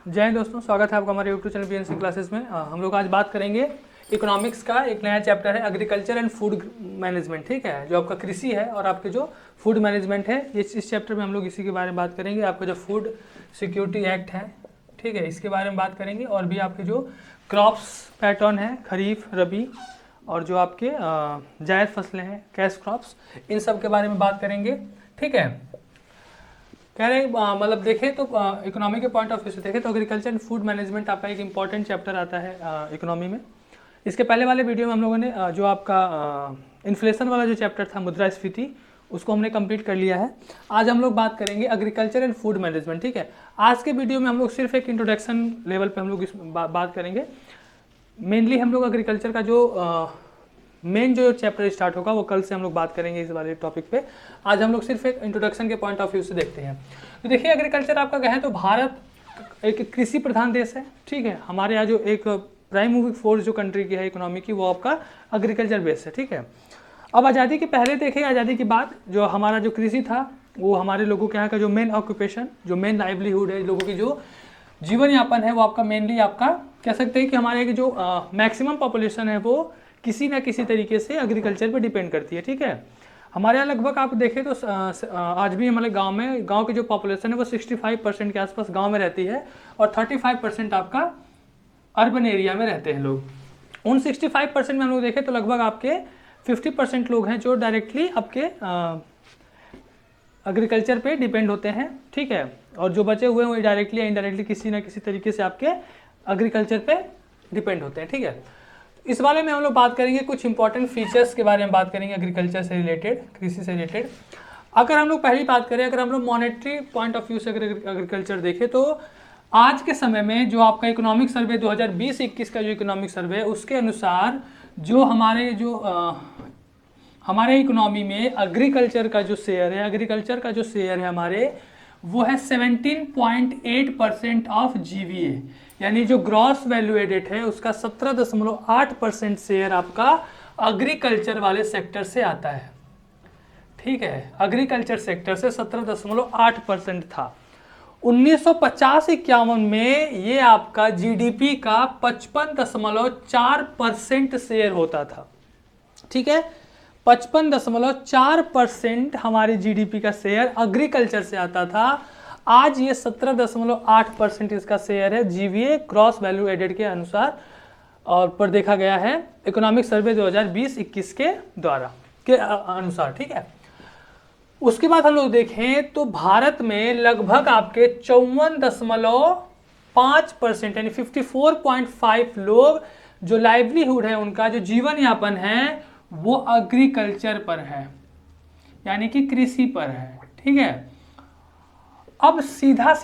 जय हिंद दोस्तों, स्वागत है आपका हमारे यूट्यूब चैनल बीएनसी क्लासेस में। हम लोग आज बात करेंगे इकोनॉमिक्स का। एक नया चैप्टर है एग्रीकल्चर एंड फूड मैनेजमेंट, ठीक है, जो आपका कृषि है और आपके जो फूड मैनेजमेंट है। इस चैप्टर में हम लोग इसी के बारे में बात करेंगे। आपका जो फूड सिक्योरिटी एक्ट है, ठीक है, इसके बारे में बात करेंगे। और भी आपके जो क्रॉप्स पैटर्न है, खरीफ, रबी और जो आपके जायद फसलें हैं, कैश क्रॉप्स, इन सब के बारे में बात करेंगे, ठीक है। कह रहे मतलब देखें तो इकोनॉमी के पॉइंट ऑफ व्यू से देखें तो एग्रीकल्चर एंड फूड मैनेजमेंट आपका एक इंपॉर्टेंट चैप्टर आता है इकोनॉमी में। इसके पहले वाले वीडियो में हम लोगों ने जो आपका इन्फ्लेशन वाला जो चैप्टर था, मुद्रास्फीति, उसको हमने कंप्लीट कर लिया है। आज हम लोग बात करेंगे एग्रीकल्चर एंड फूड मैनेजमेंट, ठीक है। आज के वीडियो में हम लोग सिर्फ एक इंट्रोडक्शन लेवल पे हम लोग इस बात करेंगे। मेनली हम लोग एग्रीकल्चर का जो मेन जो चैप्टर स्टार्ट होगा वो कल से हम लोग बात करेंगे इस वाले टॉपिक पे। आज हम लोग सिर्फ एक इंट्रोडक्शन के पॉइंट ऑफ व्यू से देखते हैं। तो देखिए, एग्रीकल्चर आपका कहें तो भारत एक कृषि प्रधान देश है, ठीक है। हमारे यहाँ जो एक प्राइम मूविंग फोर्स जो कंट्री की है इकोनॉमी की, वो आपका एग्रीकल्चर बेस है, ठीक है। अब आज़ादी के पहले देखें, आज़ादी के बाद जो हमारा जो कृषि था, वो हमारे लोगों के यहाँ का जो मेन ऑक्यूपेशन, जो मेन लाइवलीहुड है, लोगों की जो जीवन यापन है, वो आपका मेनली आपका कह सकते हैं कि हमारे जो मैक्सिमम पॉपुलेशन है वो किसी ना किसी तरीके से एग्रीकल्चर पे डिपेंड करती है, ठीक है। हमारे यहाँ लगभग आप देखें तो आज भी हमारे गांव की जो पॉपुलेशन है वो 65% के आसपास गांव में रहती है और 35% आपका अर्बन एरिया में रहते हैं लोग। उन 65% में हम लोग देखें तो लगभग आपके 50% लोग हैं जो डायरेक्टली आपके एग्रीकल्चर पे डिपेंड होते हैं, ठीक है। और जो बचे हुए हैं वो डायरेक्टली या इनडायरेक्टली किसी ना किसी तरीके से आपके एग्रीकल्चर पे डिपेंड होते हैं, ठीक है। इस बारे में हम लोग बात करेंगे, कुछ इंपॉर्टेंट फीचर्स के बारे में बात करेंगे एग्रीकल्चर से रिलेटेड, कृषि से रिलेटेड। अगर हम लोग पहली बात करें, अगर हम लोग मॉनेटरी पॉइंट ऑफ व्यू से अगर एग्रीकल्चर देखें तो आज के समय में जो आपका इकोनॉमिक सर्वे 2020-21 का जो इकोनॉमिक सर्वे है, उसके अनुसार जो हमारे इकोनॉमी में एग्रीकल्चर का जो शेयर है हमारे, वो है 17.8% ऑफ जीवीए, यानी जो ग्रॉस वैल्यू एडेड है उसका 17.8% शेयर आपका एग्रीकल्चर वाले सेक्टर से आता है, ठीक है। एग्रीकल्चर सेक्टर से 17.8% था। 1950-51 में ये आपका जीडीपी का 55.4% शेयर होता था, ठीक है। 55.4% हमारे जीडीपी का शेयर एग्रीकल्चर से आता था। आज ये 17.8% इसका शेयर है जीवीए क्रॉस वैल्यू एडेड के अनुसार और पर देखा गया है इकोनॉमिक सर्वे 2020-21 के द्वारा के अनुसार, ठीक है। उसके बाद हम लोग देखें तो भारत में लगभग आपके 54.5% यानी 54.5 लोग जो लाइवलीहुड है, उनका जो जीवन यापन है वो एग्रीकल्चर पर है, यानी कि कृषि पर है, ठीक है। अब सीधा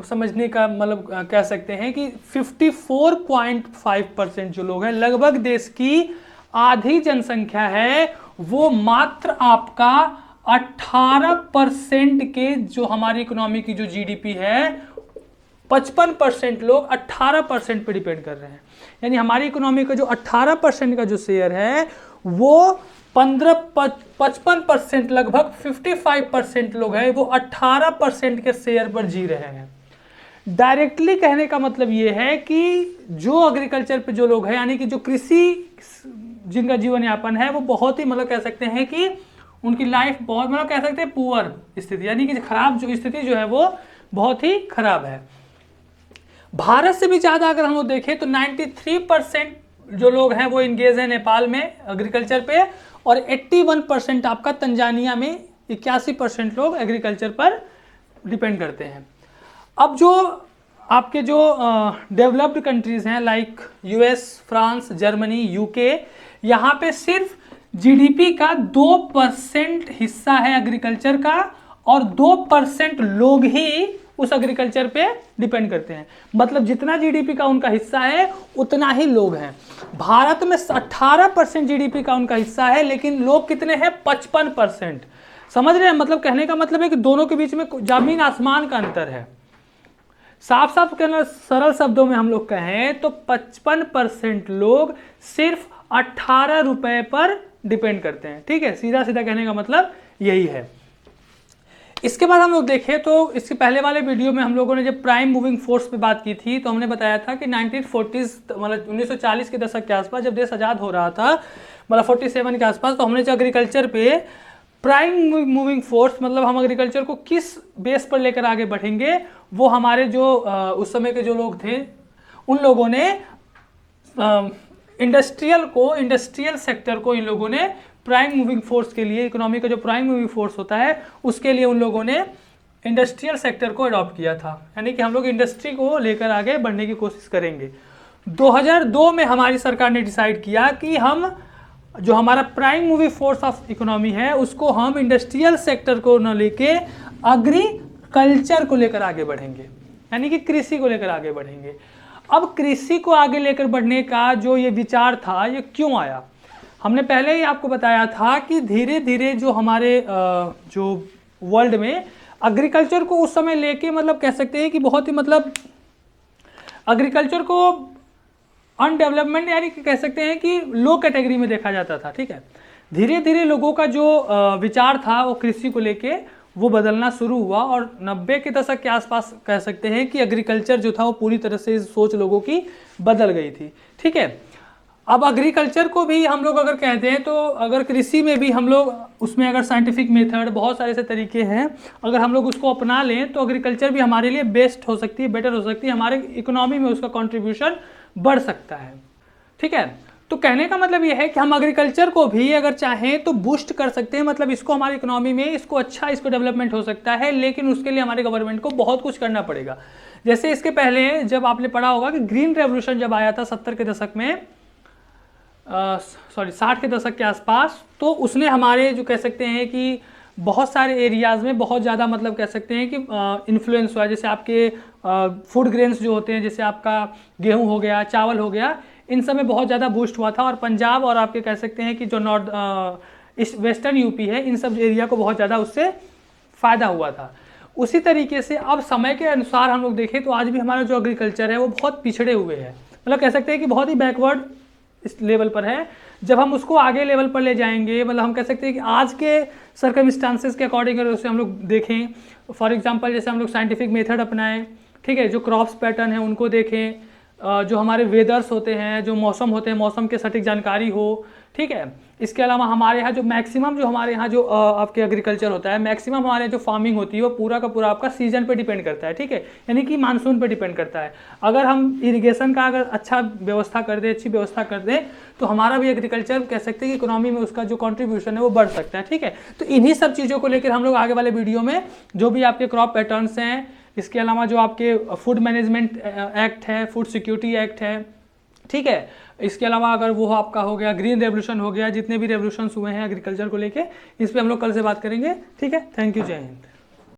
समझने का मतलब कह सकते हैं कि 54.5% जो लोग हैं, लगभग देश की आधी जनसंख्या है, वो मात्र आपका 18% के जो हमारी इकोनॉमी की जो जीडीपी है, 55% लोग 18% पे डिपेंड कर रहे हैं। यानी हमारी इकोनॉमी का जो 18% का जो शेयर है वो 55% लगभग 55% लोग हैं, वो 18% के शेयर पर जी रहे हैं। डायरेक्टली कहने का मतलब ये है कि जो एग्रीकल्चर पे जो लोग हैं, यानी कि जो कृषि जिनका जीवन यापन है, वो बहुत ही मतलब कह सकते हैं कि उनकी लाइफ बहुत मतलब कह सकते हैं पुअर स्थिति, यानी कि खराब जो स्थिति जो है वो बहुत ही खराब है। भारत से भी ज़्यादा अगर हम लोग देखें तो 93% जो लोग हैं वो इंगेज है नेपाल में एग्रीकल्चर पे, और 81% आपका तंजानिया में 81% लोग एग्रीकल्चर पर डिपेंड करते हैं। अब जो आपके जो डेवलप्ड कंट्रीज़ हैं like US, France, Germany, UK, यहाँ पे सिर्फ जीडीपी का 2% हिस्सा है एग्रीकल्चर का, और 2% लोग ही उस एग्रीकल्चर पे डिपेंड करते हैं। मतलब जितना जीडीपी का उनका हिस्सा है उतना ही लोग हैं। भारत में 18% जीडीपी का उनका हिस्सा है, लेकिन लोग कितने हैं? 55%। समझ रहे हैं? मतलब कहने का मतलब है कि दोनों के बीच में जमीन आसमान का अंतर है। साफ साफ कहना, सरल शब्दों में हम लोग कहें तो 55% लोग सिर्फ 18 रुपए पर डिपेंड करते हैं, ठीक है। सीधा सीधा कहने का मतलब यही है। इसके बाद हम लोग देखें तो इसके पहले वाले वीडियो में हम लोगों ने जब प्राइम मूविंग फोर्स पे बात की थी तो हमने बताया था कि 1940s मतलब 1940 के दशक के आसपास जब देश आज़ाद हो रहा था, मतलब 47 के आसपास, तो हमने जो एग्रीकल्चर पे प्राइम मूविंग फोर्स मतलब हम एग्रीकल्चर को किस बेस पर लेकर आगे बढ़ेंगे, वो हमारे जो उस समय के जो लोग थे उन लोगों ने इंडस्ट्रियल सेक्टर को इन लोगों ने प्राइम मूविंग फोर्स के लिए, इकोनॉमी का जो प्राइम मूविंग फोर्स होता है उसके लिए उन लोगों ने इंडस्ट्रियल सेक्टर को अडॉप्ट किया था। यानी कि हम लोग इंडस्ट्री को लेकर आगे बढ़ने की कोशिश करेंगे। 2002 में हमारी सरकार ने डिसाइड किया कि हम जो हमारा prime moving force of economy है उसको हम इंडस्ट्रियल सेक्टर को न लेके एग्रीकल्चर को लेकर आगे बढ़ेंगे, यानी कि कृषि को लेकर आगे बढ़ेंगे। अब कृषि को आगे लेकर बढ़ने का जो ये विचार था ये क्यों आया, हमने पहले ही आपको बताया था कि धीरे धीरे जो हमारे जो वर्ल्ड में एग्रीकल्चर को उस समय लेके मतलब कह सकते हैं कि बहुत ही मतलब एग्रीकल्चर को अनडेवलपमेंट यानी कि कह सकते हैं कि लो कैटेगरी में देखा जाता था। ठीक है, धीरे धीरे लोगों का जो विचार था वो कृषि को लेके वो बदलना शुरू हुआ और 90 के दशक के आसपास कह सकते हैं कि एग्रीकल्चर जो था वो पूरी तरह से सोच लोगों की बदल गई थी। ठीक है, अब एग्रीकल्चर को भी हम लोग अगर कहते हैं तो अगर कृषि में भी हम लोग उसमें अगर साइंटिफिक मेथड बहुत सारे ऐसे तरीके हैं, अगर हम लोग उसको अपना लें तो एग्रीकल्चर भी हमारे लिए बेस्ट हो सकती है, बेटर हो सकती है, हमारे इकोनॉमी में उसका कंट्रीब्यूशन बढ़ सकता है। ठीक है, तो कहने का मतलब यह है कि हम एग्रीकल्चर को भी अगर चाहें तो बूस्ट कर सकते हैं, मतलब इसको हमारी इकोनॉमी में इसको इसको डेवलपमेंट हो सकता है, लेकिन उसके लिए हमारे गवर्नमेंट को बहुत कुछ करना पड़ेगा। जैसे इसके पहले जब आपने पढ़ा होगा कि ग्रीन रेवोल्यूशन जब आया था 70 के दशक में 60 के दशक के आसपास, तो उसने हमारे जो कह सकते हैं कि बहुत सारे एरियाज़ में बहुत ज़्यादा मतलब कह सकते हैं कि इन्फ्लुएंस हुआ। जैसे आपके फूड ग्रेन्स जो होते हैं, जैसे आपका गेहूं हो गया, चावल हो गया, इन सब में बहुत ज़्यादा बूस्ट हुआ था और पंजाब और आपके कह सकते हैं कि जो वेस्टर्न यूपी है, इन सब एरिया को बहुत ज़्यादा उससे फ़ायदा हुआ था। उसी तरीके से अब समय के अनुसार हम लोग देखें तो आज भी हमारा जो एग्रीकल्चर है वो बहुत पिछड़े हुए हैं, मतलब कह सकते हैं कि बहुत ही बैकवर्ड इस लेवल पर है। जब हम उसको आगे लेवल पर ले जाएंगे, मतलब हम कह सकते हैं कि आज के सर्कमस्टांसेस के अकॉर्डिंग अगर उसे हम लोग देखें, फॉर एग्जांपल जैसे हम लोग साइंटिफिक मेथड अपनाएं, ठीक है, जो क्रॉप्स पैटर्न है उनको देखें, जो हमारे वेदर्स होते हैं, जो मौसम होते हैं, मौसम के सटीक जानकारी हो। ठीक है, इसके अलावा हमारे यहाँ जो मैक्सिमम जो हमारे यहाँ जो आपके एग्रीकल्चर होता है, मैक्सिमम हमारे जो फार्मिंग होती है वो पूरा का पूरा आपका सीजन पे डिपेंड करता है। ठीक है, यानी कि मानसून पे डिपेंड करता है। अगर हम इरिगेशन का अगर अच्छा व्यवस्था कर दें, अच्छी व्यवस्था कर दें, तो हमारा भी एग्रीकल्चर कह सकते हैं कि इकोनॉमी में उसका जो कॉन्ट्रीब्यूशन है वो बढ़ सकता है। ठीक है, तो इन्हीं सब चीज़ों को लेकर हम लोग आगे वाले वीडियो में जो भी आपके क्रॉप पैटर्न्स हैं, इसके अलावा जो आपके फूड मैनेजमेंट एक्ट है, फूड सिक्योरिटी एक्ट है, ठीक है, इसके अलावा अगर वो आपका हो गया ग्रीन रेवोल्यूशन हो गया, जितने भी रेवोल्यूशंस हुए हैं एग्रीकल्चर को लेके, इस पे हम लोग कल से बात करेंगे। ठीक है, थैंक यू, जय हिंद।